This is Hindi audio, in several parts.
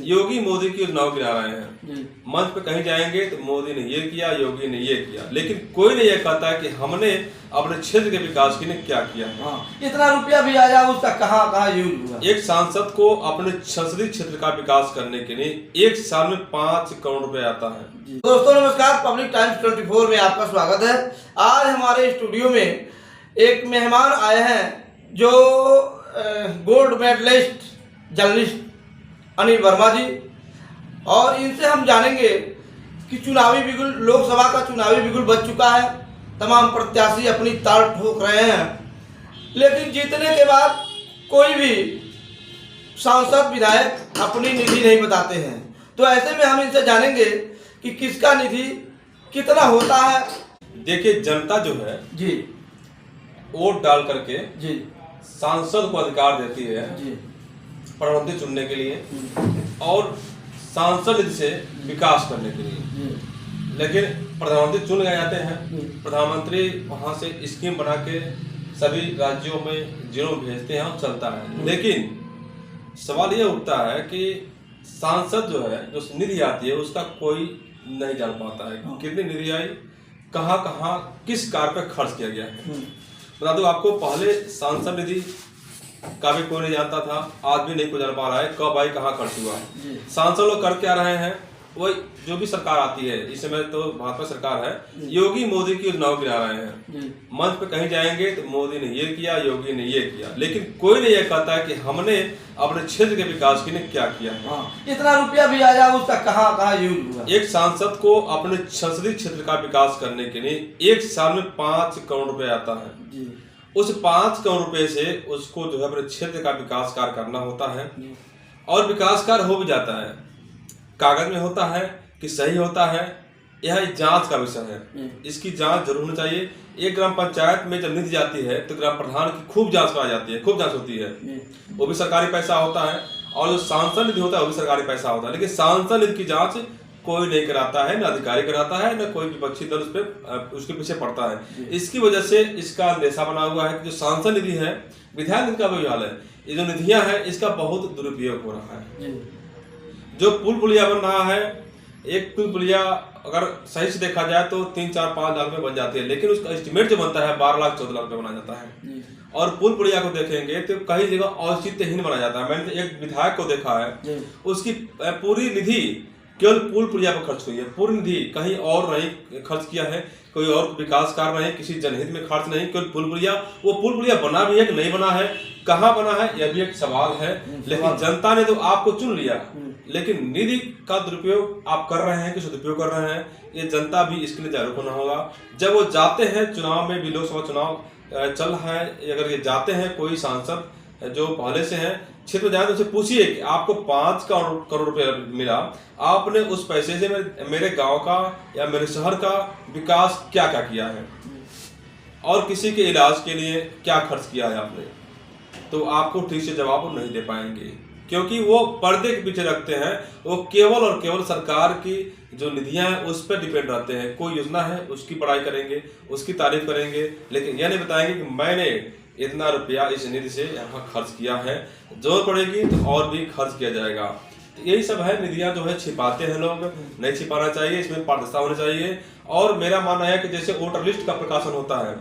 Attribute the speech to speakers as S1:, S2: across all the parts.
S1: योगी मोदी की योजनाओं गिना रहे हैं। मंच पे कहीं जाएंगे तो मोदी ने ये किया, योगी ने ये किया, लेकिन कोई नहीं ये कहता है कि हमने अपने क्षेत्र के विकास के लिए क्या किया है।
S2: इतना रुपया भी आया, उसका कहाँ यूज हुआ।
S1: एक सांसद को अपने संसदीय क्षेत्र का विकास करने के लिए 1 साल में 5 करोड़ रुपए आता है।
S2: दोस्तों नमस्कार, पब्लिक टाइम्स 24 में आपका स्वागत है। आज हमारे स्टूडियो में एक मेहमान आए हैं जो gold medallist journalist Anil Verma ji, और इनसे हम जानेंगे कि चुनावी बिगुल, लोकसभा का चुनावी बिगुल बच चुका है। तमाम प्रत्याशी अपनी ताल ठोक रहे हैं, लेकिन जीतने के बाद कोई भी सांसद विधायक अपनी निधि नहीं बताते हैं। तो ऐसे में हम इनसे जानेंगे कि किसका निधि कितना होता है।
S1: देखिए, जनता जो है
S2: जी
S1: वोट डाल करके
S2: जी
S1: सांसद को अधिकार देती है
S2: जी
S1: प्रधानमंत्री चुनने के लिए और सांसद निधि से विकास करने के लिए। लेकिन प्रधानमंत्री चुन गए जाते हैं, प्रधानमंत्री वहां से स्कीम बना के सभी राज्यों में जिलों भेजते हैं और चलता है। लेकिन सवाल ये उठता है कि सांसद जो है, जो निधि आती है, उसका कोई नहीं जान पाता है कितनी निधि आई, कहाँ कहाँ किस कार्य पर खर्च किया गया है। बता दूं आपको, पहले सांसद निधि का भी कोई नहीं जानता था, आज भी नहीं कोई जान पा रहा है कब आई, कहाँ खर्च हुआ। सांसद लोग कर क्या रहे हैं, वो जो भी सरकार आती है, इस समय तो भाजपा सरकार है, योगी मोदी की योजनाओं गिना रहे हैं। मंच पे कहीं जाएंगे तो मोदी ने ये किया, योगी ने ये किया, लेकिन कोई नहीं ये कहता है कि हमने अपने क्षेत्र के विकास के लिए क्या किया है।
S2: इतना रुपया भी आया, उसका कहाँ यूज हुआ।
S1: एक सांसद को अपने संसदीय क्षेत्र का विकास करने के लिए 1 साल में 5 करोड़ रुपए आता है। उस 5 करोड़ रुपए से उसको जो है अपने क्षेत्र का विकास कार्य करना होता है, और विकास कार्य हो भी जाता है। कागज में होता है कि सही होता है, यह जांच का विषय है। इसकी जांच जरूर होनी चाहिए। एक ग्राम पंचायत में जब निधि जाती है तो ग्राम प्रधान की खूब जांच कराई जाती है, खूब जांच होती है, वो भी सरकारी पैसा होता है। और जो सांसद निधि होता है वो भी सरकारी पैसा होता है, लेकिन सांसद निधि की जांच कोई नहीं कराता है, न अधिकारी कराता है, न कोई विपक्षी दल उसके पीछे पड़ता है। इसकी वजह से इसका अंदेशा बना हुआ है कि जो सांसद निधि है, विधायक निधि का भी हाल है, ये जो निधियां हैं इसका बहुत दुरुपयोग हो रहा है। जो पुल पुलिया बन रहा है, एक पुल पुलिया अगर सही से देखा जाए तो 3-4-5 लाख में बन जाती है, लेकिन उसका एस्टिमेट जो बनता है 12 लाख 14 लाख में बना जाता है। और पुल पुलिया को देखेंगे तो कई जगह औचित्यहीन बना जाता है। मैंने एक विधायक को देखा है, उसकी पूरी निधि केवल पुल पुलिया पर खर्च हुई है, पूरी निधि कहीं और नहीं खर्च किया है, कोई और विकास कार्य नहीं, किसी जनहित में खर्च नहीं, केवल पुल पुलिया। वो पुल पुलिया बना भी है कि नहीं बना है, कहाँ बना है, यह भी एक सवाल है। लेकिन जनता ने तो आपको चुन लिया, लेकिन निधि का दुरुपयोग आप कर रहे हैं कि सदुपयोग कर रहे हैं, ये जनता भी इसके लिए जागरूक होना होगा। जब वो जाते हैं चुनाव में भी, लोकसभा चुनाव चल रहा है, अगर ये जाते हैं कोई सांसद जो पहले से है क्षेत्र में जाए तो उसे पूछिए कि आपको 5 करोड़ रुपए मिला, आपने उस पैसे से मेरे गांव का या मेरे शहर का विकास क्या क्या किया है, और किसी के इलाज के लिए क्या खर्च किया है आपने, तो आपको ठीक से जवाब नहीं दे पाएंगे, क्योंकि वो पर्दे के पीछे रखते हैं। वो केवल और केवल सरकार की जो निधियां हैं उस पर डिपेंड रहते हैं। कोई योजना है उसकी बड़ाई करेंगे, उसकी तारीफ करेंगे, लेकिन यह नहीं बताएंगे कि मैंने इतना रुपया इस निधि से यहाँ खर्च किया है, जरूरत पड़ेगी तो और भी खर्च किया जाएगा। तो यही सब है, निधियां जो है छिपाते हैं लोग, नहीं छिपाना चाहिए, इसमें पारदर्शिता होनी चाहिए। और मेरा मानना है कि जैसे वोटर लिस्ट का प्रकाशन होता है,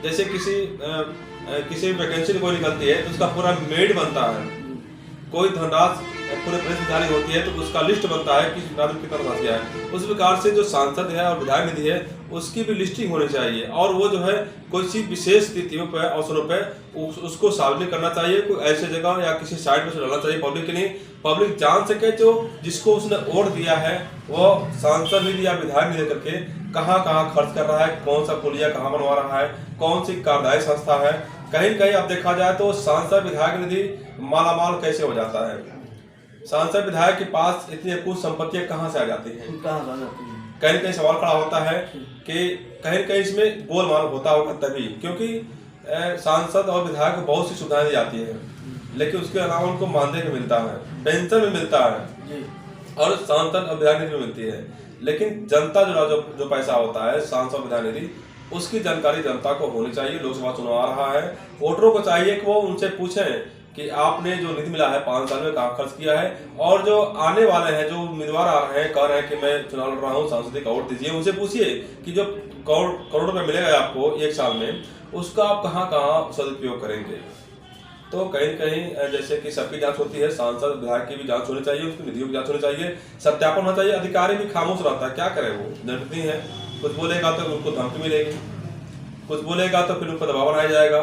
S1: जैसे किसी वैकेंसी कोई निकलती है तो उसका पूरा मेरिट बनता है, कोई धनराशि पूरे प्रदेश में जारी होती है तो उसका लिस्ट बनता है कि नागरिक कितना धनराशि गया है। उस प्रकार से जो सांसद है और विधायक निधि है उसकी भी लिस्टिंग होनी चाहिए, और वो जो है कोई सी विशेष तिथियों पर, अवसरों पर उसको सार्वजनिक करना चाहिए। कोई ऐसे जगह या किसी साइट पर डालना चाहिए पब्लिक के लिए, पब्लिक जान सके जो जिसको उसने वोट दिया है वो सांसद निधि या विधायक निधि करके कहाँ कहाँ खर्च कर रहा है, कौन सा पुलिया कहाँ बनवा रहा है, कौन सी कार्यदायी संस्था है। कहीं कहीं अब देखा जाए तो सांसद विधायक निधि मालामाल कैसे हो जाता है। सांसद विधायक के पास इतनी कुछ संपत्तियां कहाँ से आ जाती हैं, कहीं कहीं सवाल खड़ा होता है कि कहीं कहीं इसमें गोलमाल होता होगा तभी, क्योंकि सांसद और विधायक को बहुत सी सुविधाएं दी जाती है, लेकिन उसके अलावा उनको मानदेय में मिलता है, पेंशन में मिलता है, और सांसद और विधायक निधि मिलती है। लेकिन जनता जो पैसा होता है सांसद विधायक निधि, उसकी जानकारी जनता को होनी चाहिए। लोकसभा चुनाव आ रहा है, वोटरों को चाहिए कि वो उनसे पूछें कि आपने जो निधि मिला है 5 साल में कहाँ खर्च किया है, और जो आने वाले हैं, जो उम्मीदवार आ रहे हैं, कह रहे हैं कि मैं चुनाव लड़ रहा हूँ, सांसद का वोट दीजिए, उनसे पूछिए कि जो करोड़ रुपए मिलेगा आपको 1 साल में, उसका आप कहाँ कहाँ सदुपयोग करेंगे। तो कहीं न कहीं जैसे कि सबकी जांच होती है, सांसद विधायक की भी जांच होनी चाहिए, उसकी निधियों की जांच होनी चाहिए, सत्यापन होना चाहिए। अधिकारी भी खामोश रहता है, क्या करे, वो जनप्रतिनिधि है, कुछ बोलेगा तो उनको धमकी मिलेगी, कुछ बोलेगा तो फिर उन पर दबाव बनाया जाएगा।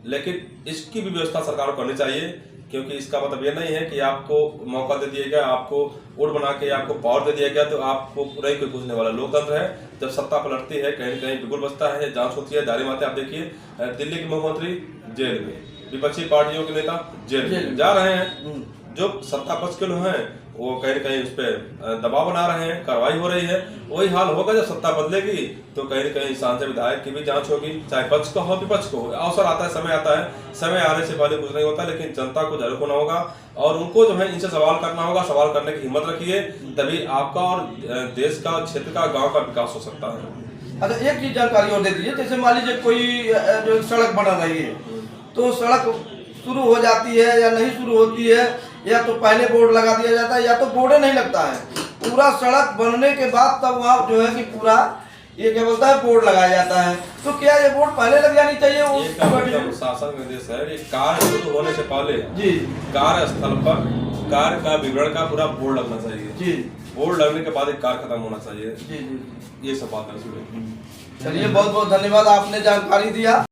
S1: लेकिन इसकी भी व्यवस्था सरकार को करनी चाहिए, क्योंकि इसका मतलब ये नहीं है कि आपको मौका दे दिया गया, आपको वोट बना के आपको पावर दे दिया गया तो आपको पूरा ही कोई पूछने वाला। लोकतंत्र है, जब सत्ता पलटती है कहीं न कहीं बिगुल बसता है, जांच होती है, दायरे माते। आप देखिए दिल्ली के मुख्यमंत्री जेल में, विपक्षी पार्टियों के नेता जेल में जा रहे हैं, जो सत्ता पक्ष के लोग हैं वो कहीं न कहीं उस पर दबाव बना रहे हैं, कार्रवाई हो रही है। वही हाल होगा जब सत्ता बदलेगी तो कहीं न कहीं सांसद विधायक की भी जांच होगी, चाहे पक्ष का हो विपक्ष को हो। अवसर आता है, समय आता है, समय आने से पहले कुछ नहीं होता, लेकिन जनता को जागरूक होना होगा और उनको जो है इनसे सवाल करना होगा। सवाल करने की हिम्मत रखिए, तभी आपका और देश का, क्षेत्र का, गाँव का विकास हो सकता है।
S2: अच्छा, एक चीज जानकारी और दे दीजिए, जैसे मान लीजिए कोई जो सड़क बना रही है, तो सड़क शुरू हो जाती है या नहीं शुरू होती है, या तो पहले बोर्ड लगा दिया जाता है या तो बोर्ड नहीं लगता है, पूरा सड़क बनने के बाद तब वहाँ जो है कि पूरा ये क्या बोलता है बोर्ड लगाया जाता है। तो क्या ये बोर्ड पहले लग जानी चाहिए? वो
S1: शासन निर्देश है, ये कार्य शुरू होने से पहले
S2: जी
S1: कार्य स्थल पर कार्य का विवरण का पूरा बोर्ड लगना चाहिए
S2: जी,
S1: बोर्ड लगने के बाद एक कार्य खत्म होना चाहिए
S2: जी जी,
S1: ये सब बात है।
S2: चलिए, बहुत बहुत धन्यवाद, आपने जानकारी दिया।